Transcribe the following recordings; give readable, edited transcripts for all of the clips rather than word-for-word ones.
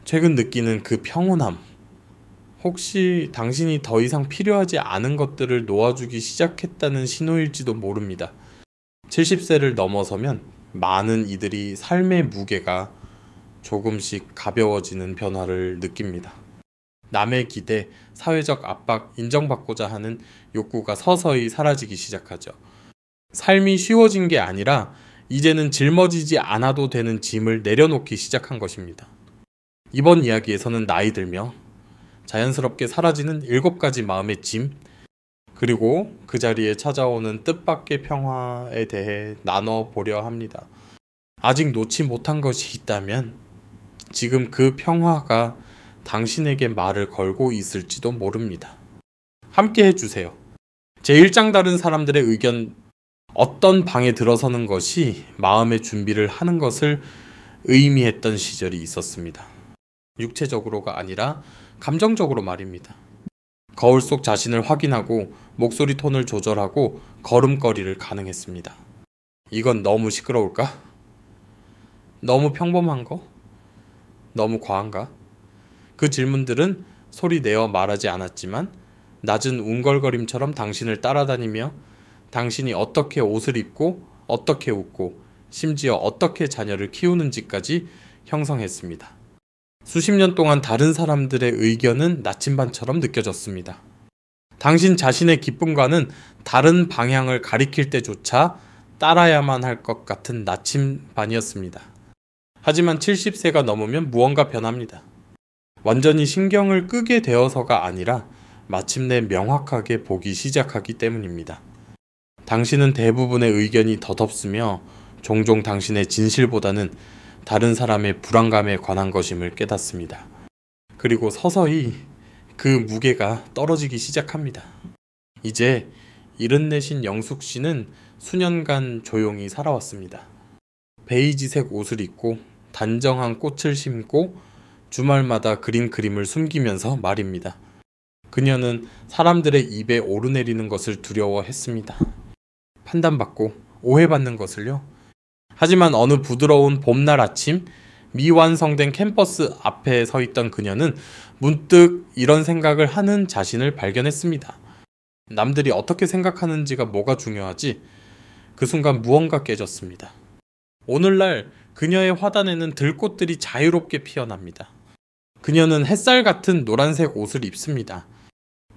최근 느끼는 그 평온함, 혹시 당신이 더 이상 필요하지 않은 것들을 놓아주기 시작했다는 신호일지도 모릅니다. 70세를 넘어서면 많은 이들이 삶의 무게가 조금씩 가벼워지는 변화를 느낍니다. 남의 기대, 사회적 압박, 인정받고자 하는 욕구가 서서히 사라지기 시작하죠. 삶이 쉬워진 게 아니라 이제는 짊어지지 않아도 되는 짐을 내려놓기 시작한 것입니다. 이번 이야기에서는 나이 들며 자연스럽게 사라지는 7가지 마음의 짐, 그리고 그 자리에 찾아오는 뜻밖의 평화에 대해 나눠보려 합니다. 아직 놓지 못한 것이 있다면 지금 그 평화가 당신에게 말을 걸고 있을지도 모릅니다. 함께 해주세요. 제1장 다른 사람들의 의견, 어떤 방에 들어서는 것이 마음의 준비를 하는 것을 의미했던 시절이 있었습니다. 육체적으로가 아니라 감정적으로 말입니다. 거울 속 자신을 확인하고 목소리 톤을 조절하고 걸음걸이를 가능했습니다. 이건 너무 시끄러울까? 너무 평범한 거? 너무 과한가? 그 질문들은 소리 내어 말하지 않았지만 낮은 웅걸거림처럼 당신을 따라다니며 당신이 어떻게 옷을 입고 어떻게 웃고 심지어 어떻게 자녀를 키우는지까지 형성했습니다. 수십 년 동안 다른 사람들의 의견은 나침반처럼 느껴졌습니다. 당신 자신의 기쁨과는 다른 방향을 가리킬 때조차 따라야만 할 것 같은 나침반이었습니다. 하지만 70세가 넘으면 무언가 변합니다. 완전히 신경을 끄게 되어서가 아니라 마침내 명확하게 보기 시작하기 때문입니다. 당신은 대부분의 의견이 덧없으며 종종 당신의 진실보다는 다른 사람의 불안감에 관한 것임을 깨닫습니다. 그리고 서서히 그 무게가 떨어지기 시작합니다. 이제 74신 영숙 씨는 수년간 조용히 살아왔습니다. 베이지색 옷을 입고 단정한 꽃을 심고 주말마다 그린 그림을 숨기면서 말입니다. 그녀는 사람들의 입에 오르내리는 것을 두려워했습니다. 판단받고 오해받는 것을요. 하지만 어느 부드러운 봄날 아침 미완성된 캠퍼스 앞에 서 있던 그녀는 문득 이런 생각을 하는 자신을 발견했습니다. 남들이 어떻게 생각하는지가 뭐가 중요하지? 그 순간 무언가 깨졌습니다. 오늘날 그녀의 화단에는 들꽃들이 자유롭게 피어납니다. 그녀는 햇살 같은 노란색 옷을 입습니다.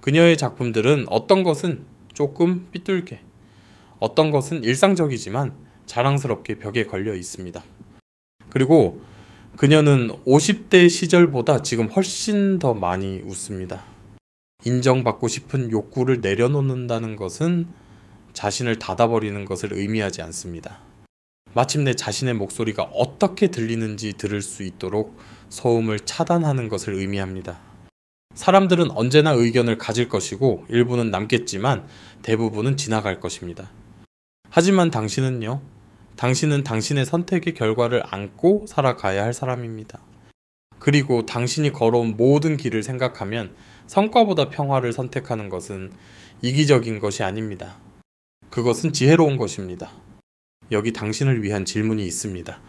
그녀의 작품들은 어떤 것은 조금 삐뚤게, 어떤 것은 일상적이지만 자랑스럽게 벽에 걸려 있습니다. 그리고 그녀는 50대 시절보다 지금 훨씬 더 많이 웃습니다. 인정받고 싶은 욕구를 내려놓는다는 것은 자신을 닫아버리는 것을 의미하지 않습니다. 마침내 자신의 목소리가 어떻게 들리는지 들을 수 있도록 소음을 차단하는 것을 의미합니다. 사람들은 언제나 의견을 가질 것이고 일부는 남겠지만 대부분은 지나갈 것입니다. 하지만 당신은요? 당신은 당신의 선택의 결과를 안고 살아가야 할 사람입니다. 그리고 당신이 걸어온 모든 길을 생각하면 성과보다 평화를 선택하는 것은 이기적인 것이 아닙니다. 그것은 지혜로운 것입니다. 여기 당신을 위한 질문이 있습니다.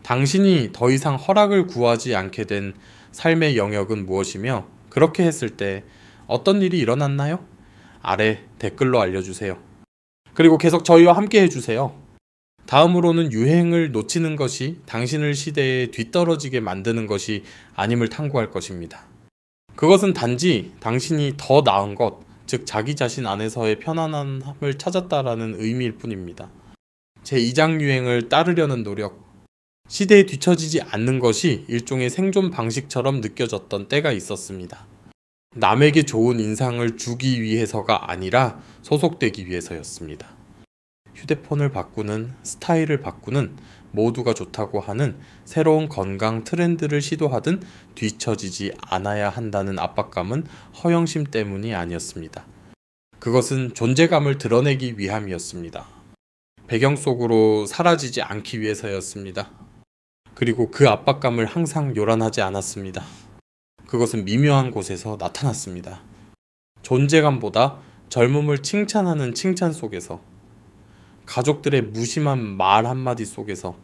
당신이 더 이상 허락을 구하지 않게 된 삶의 영역은 무엇이며 그렇게 했을 때 어떤 일이 일어났나요? 아래 댓글로 알려주세요. 그리고 계속 저희와 함께 해주세요. 다음으로는 유행을 놓치는 것이 당신을 시대에 뒤떨어지게 만드는 것이 아님을 탐구할 것입니다. 그것은 단지 당신이 더 나은 것, 즉 자기 자신 안에서의 편안함을 찾았다라는 의미일 뿐입니다. 제2장 유행을 따르려는 노력, 시대에 뒤처지지 않는 것이 일종의 생존 방식처럼 느껴졌던 때가 있었습니다. 남에게 좋은 인상을 주기 위해서가 아니라 소속되기 위해서였습니다. 휴대폰을 바꾸는, 스타일을 바꾸는, 모두가 좋다고 하는 새로운 건강 트렌드를 시도하든 뒤처지지 않아야 한다는 압박감은 허영심 때문이 아니었습니다. 그것은 존재감을 드러내기 위함이었습니다. 배경 속으로 사라지지 않기 위해서였습니다. 그리고 그 압박감을 항상 요란하지 않았습니다. 그것은 미묘한 곳에서 나타났습니다. 존재감보다 젊음을 칭찬하는 칭찬 속에서, 가족들의 무심한 말 한마디 속에서,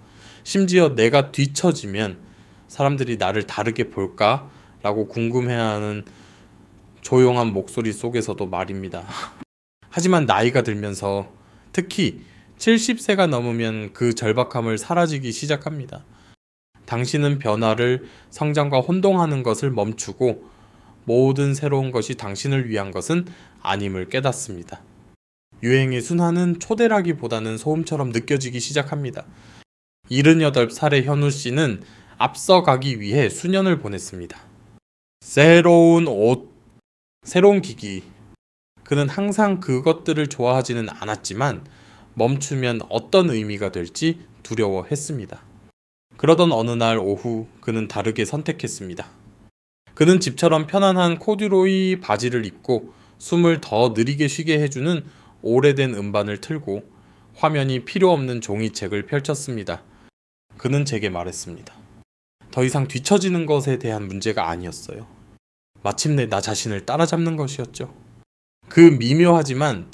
심지어 내가 뒤처지면 사람들이 나를 다르게 볼까? 라고 궁금해하는 조용한 목소리 속에서도 말입니다. 하지만 나이가 들면서 특히 70세가 넘으면 그 절박함을 사라지기 시작합니다. 당신은 변화를 성장과 혼동하는 것을 멈추고 모든 새로운 것이 당신을 위한 것은 아님을 깨닫습니다. 유행의 순환은 초대라기보다는 소음처럼 느껴지기 시작합니다. 78살의 현우 씨는 앞서가기 위해 수년을 보냈습니다. 새로운 옷, 새로운 기기. 그는 항상 그것들을 좋아하지는 않았지만 멈추면 어떤 의미가 될지 두려워했습니다. 그러던 어느 날 오후 그는 다르게 선택했습니다. 그는 집처럼 편안한 코듀로이 바지를 입고 숨을 더 느리게 쉬게 해주는 오래된 음반을 틀고 화면이 필요 없는 종이책을 펼쳤습니다. 그는 제게 말했습니다. 더 이상 뒤처지는 것에 대한 문제가 아니었어요. 마침내 나 자신을 따라잡는 것이었죠. 그 미묘하지만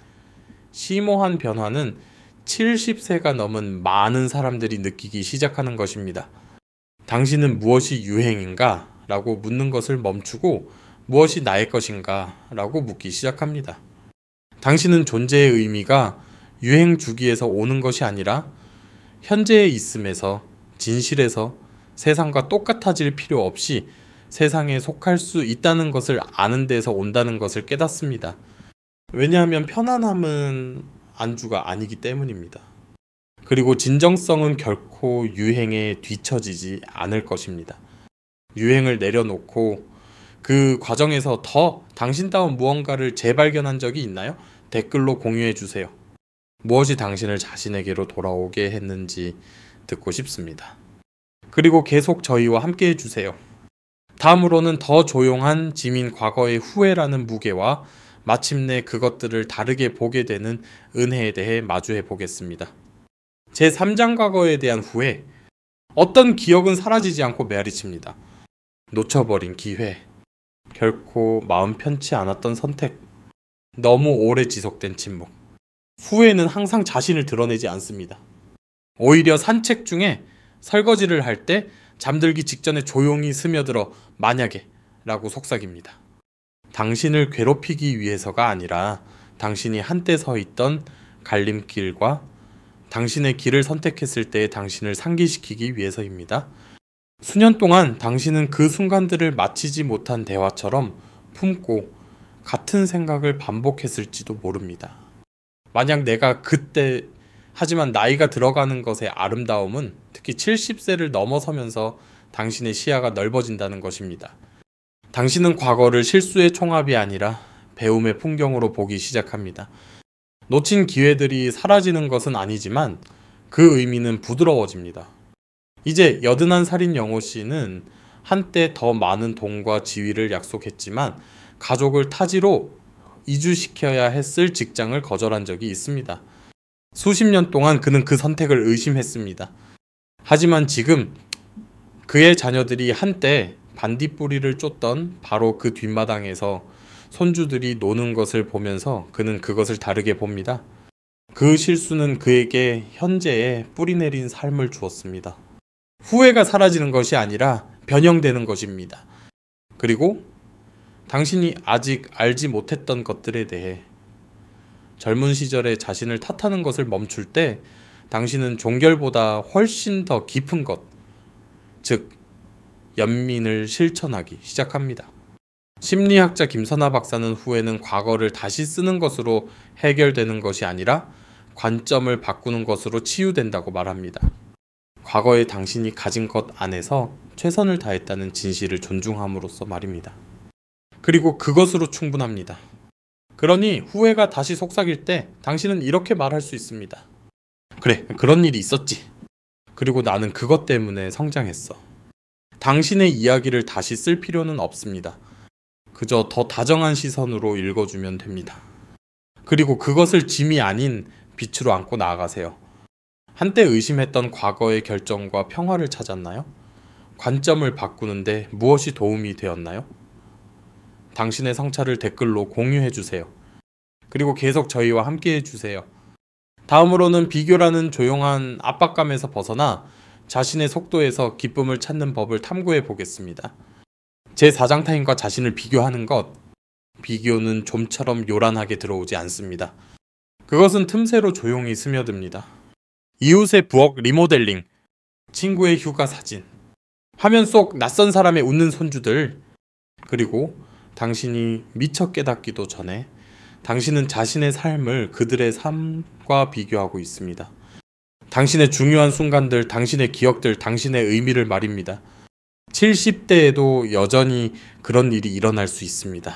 심오한 변화는 70세가 넘은 많은 사람들이 느끼기 시작하는 것입니다. 당신은 무엇이 유행인가? 라고 묻는 것을 멈추고 무엇이 나의 것인가? 라고 묻기 시작합니다. 당신은 존재의 의미가 유행 주기에서 오는 것이 아니라 현재에 있음에서, 진실에서 세상과 똑같아질 필요 없이 세상에 속할 수 있다는 것을 아는 데서 온다는 것을 깨닫습니다. 왜냐하면 편안함은 안주가 아니기 때문입니다. 그리고 진정성은 결코 유행에 뒤처지지 않을 것입니다. 유행을 내려놓고 그 과정에서 더 당신다운 무언가를 재발견한 적이 있나요? 댓글로 공유해 주세요. 무엇이 당신을 자신에게로 돌아오게 했는지 듣고 싶습니다. 그리고 계속 저희와 함께 해주세요. 다음으로는 더 조용한 지민 과거의 후회라는 무게와 마침내 그것들을 다르게 보게 되는 은혜에 대해 마주해 보겠습니다. 제3장 과거에 대한 후회. 어떤 기억은 사라지지 않고 메아리칩니다. 놓쳐버린 기회. 결코 마음 편치 않았던 선택. 너무 오래 지속된 침묵. 후회는 항상 자신을 드러내지 않습니다. 오히려 산책 중에 설거지를 할 때 잠들기 직전에 조용히 스며들어 만약에 라고 속삭입니다. 당신을 괴롭히기 위해서가 아니라 당신이 한때 서 있던 갈림길과 당신의 길을 선택했을 때의 당신을 상기시키기 위해서입니다. 수년 동안 당신은 그 순간들을 마치지 못한 대화처럼 품고 같은 생각을 반복했을지도 모릅니다. 만약 내가 그때 하지만 나이가 들어가는 것의 아름다움은 특히 70세를 넘어서면서 당신의 시야가 넓어진다는 것입니다. 당신은 과거를 실수의 총합이 아니라 배움의 풍경으로 보기 시작합니다. 놓친 기회들이 사라지는 것은 아니지만 그 의미는 부드러워집니다. 이제 81살인 영호 씨는 한때 더 많은 돈과 지위를 약속했지만 가족을 타지로 이주시켜야 했을 직장을 거절한 적이 있습니다. 수십 년 동안 그는 그 선택을 의심했습니다. 하지만 지금 그의 자녀들이 한때 반딧불이를 쫓던 바로 그 뒷마당에서 손주들이 노는 것을 보면서 그는 그것을 다르게 봅니다. 그 실수는 그에게 현재에 뿌리 내린 삶을 주었습니다. 후회가 사라지는 것이 아니라 변형되는 것입니다. 그리고 당신이 아직 알지 못했던 것들에 대해 젊은 시절에 자신을 탓하는 것을 멈출 때 당신은 종결보다 훨씬 더 깊은 것, 즉 연민을 실천하기 시작합니다. 심리학자 김선아 박사는 후회는 과거를 다시 쓰는 것으로 해결되는 것이 아니라 관점을 바꾸는 것으로 치유된다고 말합니다. 과거에 당신이 가진 것 안에서 최선을 다했다는 진실을 존중함으로써 말입니다. 그리고 그것으로 충분합니다. 그러니 후회가 다시 속삭일 때 당신은 이렇게 말할 수 있습니다. 그래, 그런 일이 있었지. 그리고 나는 그것 때문에 성장했어. 당신의 이야기를 다시 쓸 필요는 없습니다. 그저 더 다정한 시선으로 읽어주면 됩니다. 그리고 그것을 짐이 아닌 빛으로 안고 나아가세요. 한때 의심했던 과거의 결정과 평화를 찾았나요? 관점을 바꾸는데 무엇이 도움이 되었나요? 당신의 성찰을 댓글로 공유해주세요. 그리고 계속 저희와 함께 해주세요. 다음으로는 비교라는 조용한 압박감에서 벗어나 자신의 속도에서 기쁨을 찾는 법을 탐구해 보겠습니다. 제 사장타임과 자신을 비교하는 것, 비교는 좀처럼 요란하게 들어오지 않습니다. 그것은 틈새로 조용히 스며듭니다. 이웃의 부엌 리모델링, 친구의 휴가 사진, 화면 속 낯선 사람의 웃는 손주들, 그리고 당신이 미처 깨닫기도 전에 당신은 자신의 삶을 그들의 삶과 비교하고 있습니다. 당신의 중요한 순간들, 당신의 기억들, 당신의 의미를 말입니다. 70대에도 여전히 그런 일이 일어날 수 있습니다.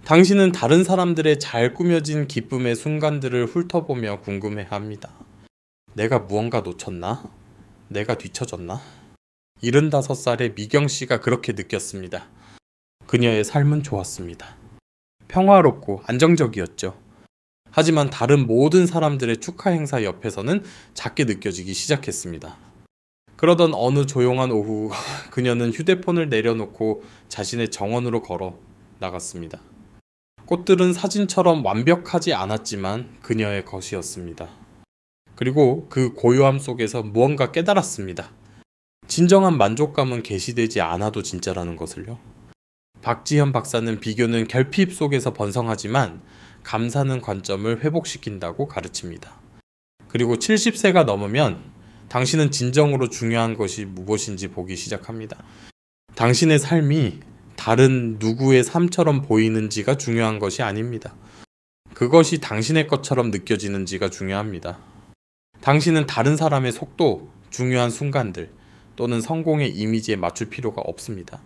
당신은 다른 사람들의 잘 꾸며진 기쁨의 순간들을 훑어보며 궁금해합니다. 내가 무언가 놓쳤나? 내가 뒤처졌나? 75살의 미경씨가 그렇게 느꼈습니다. 그녀의 삶은 좋았습니다. 평화롭고 안정적이었죠. 하지만 다른 모든 사람들의 축하 행사 옆에서는 작게 느껴지기 시작했습니다. 그러던 어느 조용한 오후 그녀는 휴대폰을 내려놓고 자신의 정원으로 걸어 나갔습니다. 꽃들은 사진처럼 완벽하지 않았지만 그녀의 것이었습니다. 그리고 그 고요함 속에서 무언가 깨달았습니다. 진정한 만족감은 계시되지 않아도 진짜라는 것을요. 박지현 박사는 비교는 결핍 속에서 번성하지만 감사는 관점을 회복시킨다고 가르칩니다. 그리고 70세가 넘으면 당신은 진정으로 중요한 것이 무엇인지 보기 시작합니다. 당신의 삶이 다른 누구의 삶처럼 보이는지가 중요한 것이 아닙니다. 그것이 당신의 것처럼 느껴지는지가 중요합니다. 당신은 다른 사람의 속도, 중요한 순간들 또는 성공의 이미지에 맞출 필요가 없습니다.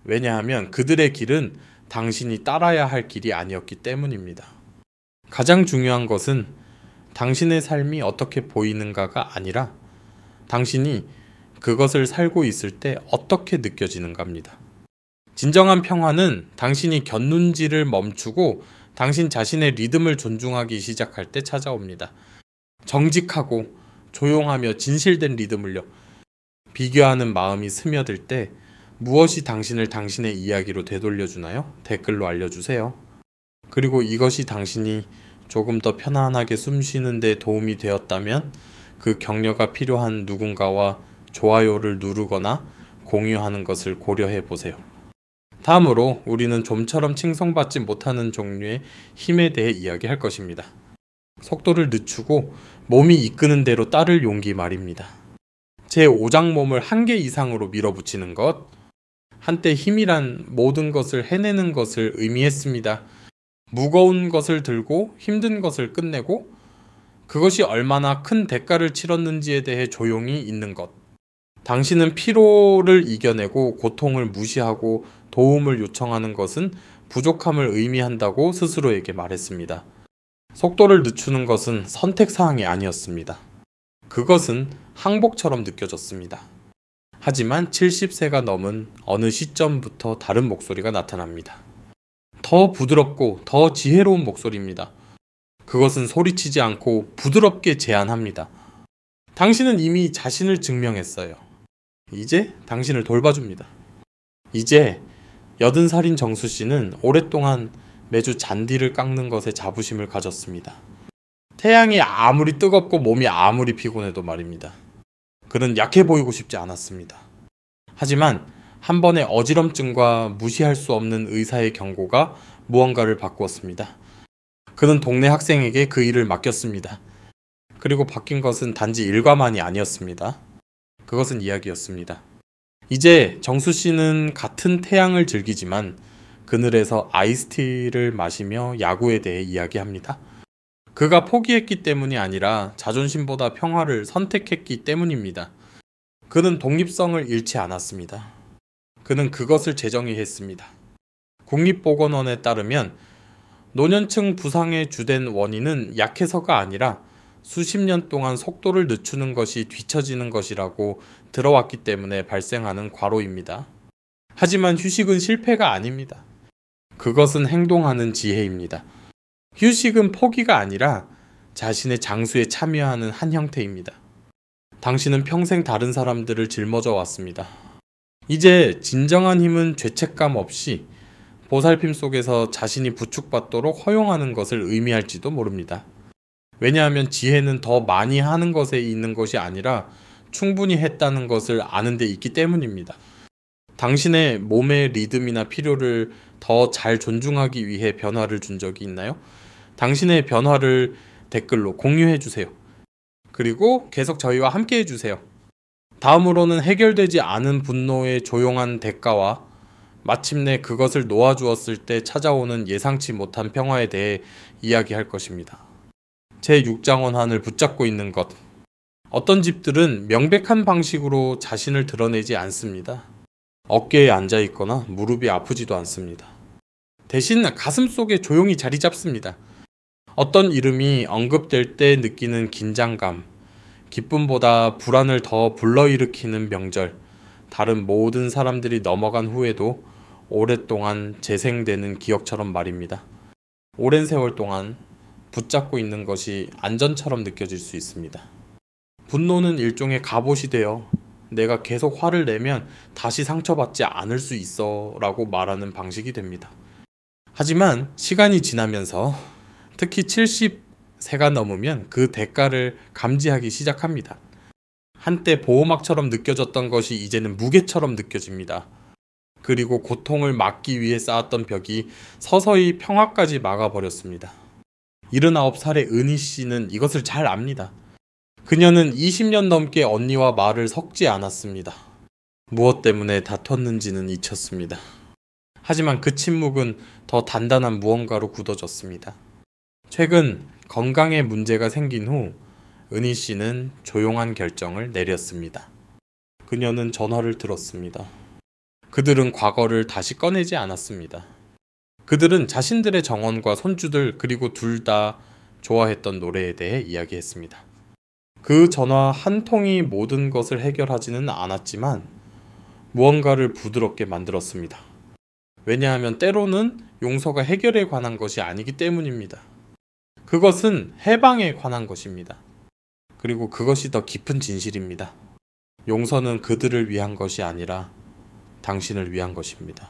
왜냐하면 그들의 길은 당신이 따라야 할 길이 아니었기 때문입니다. 가장 중요한 것은 당신의 삶이 어떻게 보이는가가 아니라 당신이 그것을 살고 있을 때 어떻게 느껴지는가입니다. 진정한 평화는 당신이 곁눈질을 멈추고 당신 자신의 리듬을 존중하기 시작할 때 찾아옵니다. 정직하고 조용하며 진실된 리듬을요. 비교하는 마음이 스며들 때 무엇이 당신을 당신의 이야기로 되돌려주나요? 댓글로 알려주세요. 그리고 이것이 당신이 조금 더 편안하게 숨 쉬는 데 도움이 되었다면 그 격려가 필요한 누군가와 좋아요를 누르거나 공유하는 것을 고려해 보세요. 다음으로 우리는 좀처럼 칭송받지 못하는 종류의 힘에 대해 이야기할 것입니다. 속도를 늦추고 몸이 이끄는 대로 따를 용기 말입니다. 제 오장 몸을 한계 이상으로 밀어붙이는 것, 한때 힘이란 모든 것을 해내는 것을 의미했습니다. 무거운 것을 들고 힘든 것을 끝내고 그것이 얼마나 큰 대가를 치렀는지에 대해 조용히 있는 것. 당신은 피로를 이겨내고 고통을 무시하고 도움을 요청하는 것은 부족함을 의미한다고 스스로에게 말했습니다. 속도를 늦추는 것은 선택사항이 아니었습니다. 그것은 항복처럼 느껴졌습니다. 하지만 70세가 넘은 어느 시점부터 다른 목소리가 나타납니다. 더 부드럽고 더 지혜로운 목소리입니다. 그것은 소리치지 않고 부드럽게 제안합니다. 당신은 이미 자신을 증명했어요. 이제 당신을 돌봐줍니다. 이제 80살인 정수 씨는 오랫동안 매주 잔디를 깎는 것에 자부심을 가졌습니다. 태양이 아무리 뜨겁고 몸이 아무리 피곤해도 말입니다. 그는 약해 보이고 싶지 않았습니다. 하지만 한 번의 어지럼증과 무시할 수 없는 의사의 경고가 무언가를 바꾸었습니다. 그는 동네 학생에게 그 일을 맡겼습니다. 그리고 바뀐 것은 단지 일과만이 아니었습니다. 그것은 이야기였습니다. 이제 정수 씨는 같은 태양을 즐기지만 그늘에서 아이스티를 마시며 야구에 대해 이야기합니다. 그가 포기했기 때문이 아니라 자존심보다 평화를 선택했기 때문입니다. 그는 독립성을 잃지 않았습니다. 그는 그것을 재정의했습니다. 국립보건원에 따르면 노년층 부상의 주된 원인은 약해서가 아니라 수십 년 동안 속도를 늦추는 것이 뒤처지는 것이라고 들어왔기 때문에 발생하는 과로입니다. 하지만 휴식은 실패가 아닙니다. 그것은 행동하는 지혜입니다. 휴식은 포기가 아니라 자신의 장수에 참여하는 한 형태입니다. 당신은 평생 다른 사람들을 짊어져 왔습니다. 이제 진정한 힘은 죄책감 없이 보살핌 속에서 자신이 부축받도록 허용하는 것을 의미할지도 모릅니다. 왜냐하면 지혜는 더 많이 하는 것에 있는 것이 아니라 충분히 했다는 것을 아는 데 있기 때문입니다. 당신의 몸의 리듬이나 필요를 더 잘 존중하기 위해 변화를 준 적이 있나요? 당신의 변화를 댓글로 공유해 주세요. 그리고 계속 저희와 함께 해주세요. 다음으로는 해결되지 않은 분노의 조용한 대가와 마침내 그것을 놓아주었을 때 찾아오는 예상치 못한 평화에 대해 이야기할 것입니다. 제6장원한을 붙잡고 있는 것. 어떤 집들은 명백한 방식으로 자신을 드러내지 않습니다. 어깨에 앉아 있거나 무릎이 아프지도 않습니다. 대신 가슴 속에 조용히 자리 잡습니다. 어떤 이름이 언급될 때 느끼는 긴장감, 기쁨보다 불안을 더 불러일으키는 명절, 다른 모든 사람들이 넘어간 후에도 오랫동안 재생되는 기억처럼 말입니다. 오랜 세월 동안 붙잡고 있는 것이 안전처럼 느껴질 수 있습니다. 분노는 일종의 갑옷이 되어 내가 계속 화를 내면 다시 상처받지 않을 수 있어 라고 말하는 방식이 됩니다. 하지만 시간이 지나면서 특히 70세가 넘으면 그 대가를 감지하기 시작합니다. 한때 보호막처럼 느껴졌던 것이 이제는 무게처럼 느껴집니다. 그리고 고통을 막기 위해 쌓았던 벽이 서서히 평화까지 막아버렸습니다. 79살의 은희 씨는 이것을 잘 압니다. 그녀는 20년 넘게 언니와 말을 섞지 않았습니다. 무엇 때문에 다퉜는지는 잊혔습니다. 하지만 그 침묵은 더 단단한 무언가로 굳어졌습니다. 최근 건강에 문제가 생긴 후 은희 씨는 조용한 결정을 내렸습니다. 그녀는 전화를 들었습니다. 그들은 과거를 다시 꺼내지 않았습니다. 그들은 자신들의 정원과 손주들 그리고 둘 다 좋아했던 노래에 대해 이야기했습니다. 그 전화 한 통이 모든 것을 해결하지는 않았지만 무언가를 부드럽게 만들었습니다. 왜냐하면 때로는 용서가 해결에 관한 것이 아니기 때문입니다. 그것은 해방에 관한 것입니다. 그리고 그것이 더 깊은 진실입니다. 용서는 그들을 위한 것이 아니라 당신을 위한 것입니다.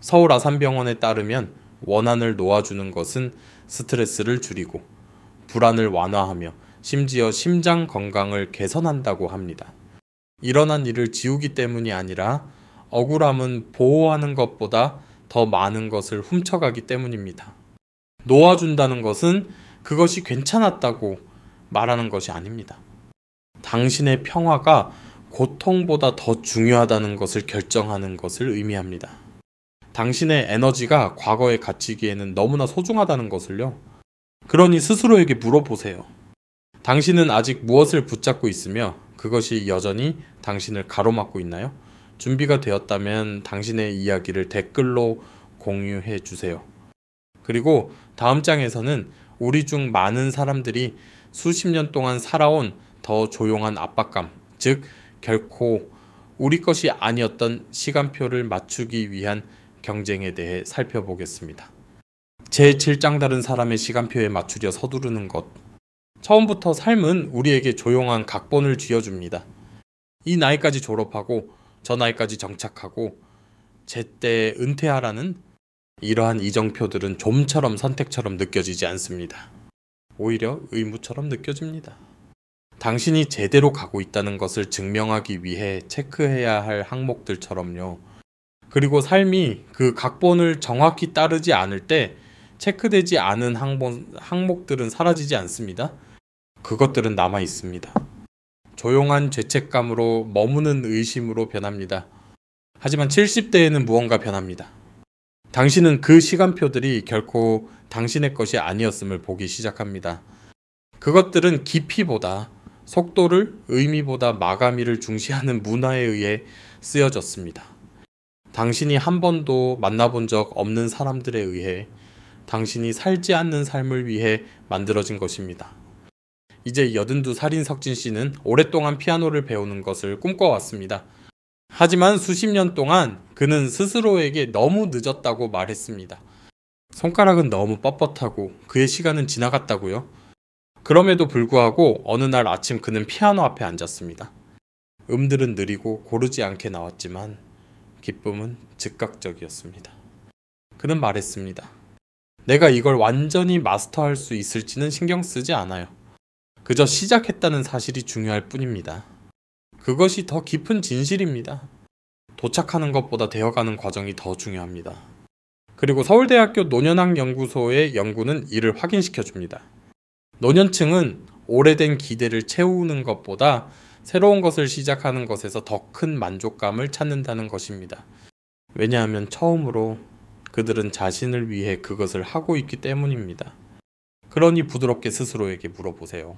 서울 아산병원에 따르면 원한을 놓아주는 것은 스트레스를 줄이고 불안을 완화하며 심지어 심장 건강을 개선한다고 합니다. 일어난 일을 지우기 때문이 아니라 억울함은 보호하는 것보다 더 많은 것을 훔쳐가기 때문입니다. 놓아준다는 것은 그것이 괜찮았다고 말하는 것이 아닙니다. 당신의 평화가 고통보다 더 중요하다는 것을 결정하는 것을 의미합니다. 당신의 에너지가 과거에 갇히기에는 너무나 소중하다는 것을요. 그러니 스스로에게 물어보세요. 당신은 아직 무엇을 붙잡고 있으며 그것이 여전히 당신을 가로막고 있나요? 준비가 되었다면 당신의 이야기를 댓글로 공유해 주세요. 그리고 다음 장에서는 우리 중 많은 사람들이 수십 년 동안 살아온 더 조용한 압박감, 즉 결코 우리 것이 아니었던 시간표를 맞추기 위한 경쟁에 대해 살펴보겠습니다. 제7장 다른 사람의 시간표에 맞추려 서두르는 것. 처음부터 삶은 우리에게 조용한 각본을 쥐어줍니다. 이 나이까지 졸업하고 저 나이까지 정착하고 제때 은퇴하라는 이러한 이정표들은 좀처럼 선택처럼 느껴지지 않습니다. 오히려 의무처럼 느껴집니다. 당신이 제대로 가고 있다는 것을 증명하기 위해 체크해야 할 항목들처럼요. 그리고 삶이 그 각본을 정확히 따르지 않을 때 체크되지 않은 항목들은 사라지지 않습니다. 그것들은 남아 있습니다. 조용한 죄책감으로 머무는 의심으로 변합니다. 하지만 70대에는 무언가 변합니다. 당신은 그 시간표들이 결코 당신의 것이 아니었음을 보기 시작합니다. 그것들은 깊이보다 속도를, 의미보다 마감일을 중시하는 문화에 의해 쓰여졌습니다. 당신이 한 번도 만나본 적 없는 사람들에 의해 당신이 살지 않는 삶을 위해 만들어진 것입니다. 이제 82살인 석진 씨는 오랫동안 피아노를 배우는 것을 꿈꿔왔습니다. 하지만 수십 년 동안 그는 스스로에게 너무 늦었다고 말했습니다. 손가락은 너무 뻣뻣하고 그의 시간은 지나갔다고요. 그럼에도 불구하고 어느 날 아침 그는 피아노 앞에 앉았습니다. 음들은 느리고 고르지 않게 나왔지만 기쁨은 즉각적이었습니다. 그는 말했습니다. 내가 이걸 완전히 마스터할 수 있을지는 신경 쓰지 않아요. 그저 시작했다는 사실이 중요할 뿐입니다. 그것이 더 깊은 진실입니다. 도착하는 것보다 되어가는 과정이 더 중요합니다. 그리고 서울대학교 노년학 연구소의 연구는 이를 확인시켜줍니다. 노년층은 오래된 기대를 채우는 것보다 새로운 것을 시작하는 것에서 더 큰 만족감을 찾는다는 것입니다. 왜냐하면 처음으로 그들은 자신을 위해 그것을 하고 있기 때문입니다. 그러니 부드럽게 스스로에게 물어보세요.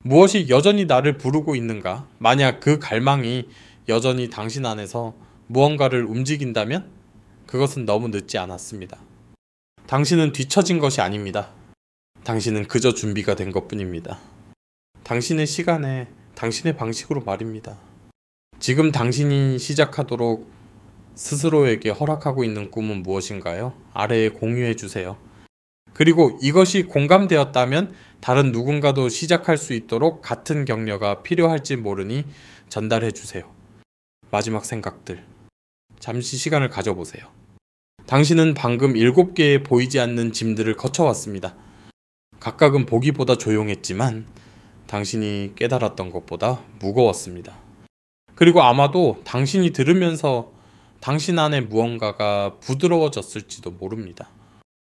무엇이 여전히 나를 부르고 있는가? 만약 그 갈망이 여전히 당신 안에서 무언가를 움직인다면 그것은 너무 늦지 않았습니다. 당신은 뒤처진 것이 아닙니다. 당신은 그저 준비가 된 것뿐입니다. 당신의 시간에 당신의 방식으로 말입니다. 지금 당신이 시작하도록 스스로에게 허락하고 있는 꿈은 무엇인가요? 아래에 공유해 주세요. 그리고 이것이 공감되었다면 다른 누군가도 시작할 수 있도록 같은 격려가 필요할지 모르니 전달해 주세요. 마지막 생각들. 잠시 시간을 가져보세요. 당신은 방금 7개의 보이지 않는 짐들을 거쳐왔습니다. 각각은 보기보다 조용했지만 당신이 깨달았던 것보다 무거웠습니다. 그리고 아마도 당신이 들으면서 당신 안에 무언가가 부드러워졌을지도 모릅니다.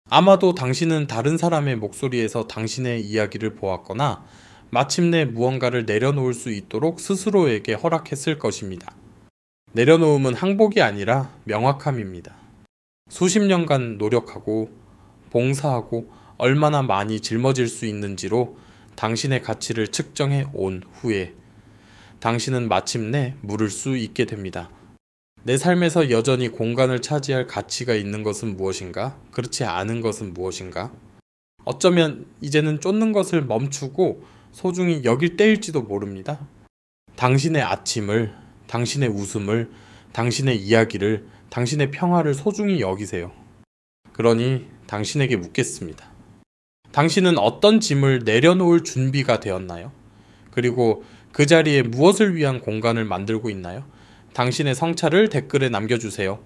아마도 당신은 다른 사람의 목소리에서 당신의 이야기를 보았거나 마침내 무언가를 내려놓을 수 있도록 스스로에게 허락했을 것입니다. 내려놓음은 항복이 아니라 명확함입니다. 수십 년간 노력하고 봉사하고 얼마나 많이 짊어질 수 있는지로 당신의 가치를 측정해 온 후에 당신은 마침내 물을 수 있게 됩니다. 내 삶에서 여전히 공간을 차지할 가치가 있는 것은 무엇인가? 그렇지 않은 것은 무엇인가? 어쩌면 이제는 쫓는 것을 멈추고 소중히 여길 때일지도 모릅니다. 당신의 아침을, 당신의 웃음을, 당신의 이야기를, 당신의 평화를 소중히 여기세요. 그러니 당신에게 묻겠습니다. 당신은 어떤 짐을 내려놓을 준비가 되었나요? 그리고 그 자리에 무엇을 위한 공간을 만들고 있나요? 당신의 성찰을 댓글에 남겨주세요.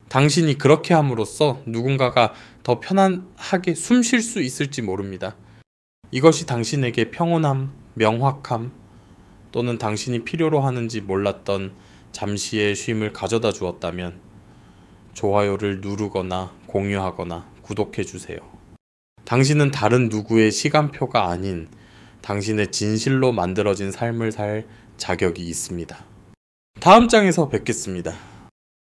당신이 그렇게 함으로써 누군가가 더 편안하게 숨 쉴 수 있을지 모릅니다. 이것이 당신에게 평온함, 명확함, 또는 당신이 필요로 하는지 몰랐던 잠시의 쉼을 가져다 주었다면 좋아요를 누르거나 공유하거나 구독해주세요. 당신은 다른 누구의 시간표가 아닌 당신의 진실로 만들어진 삶을 살 자격이 있습니다. 다음 장에서 뵙겠습니다.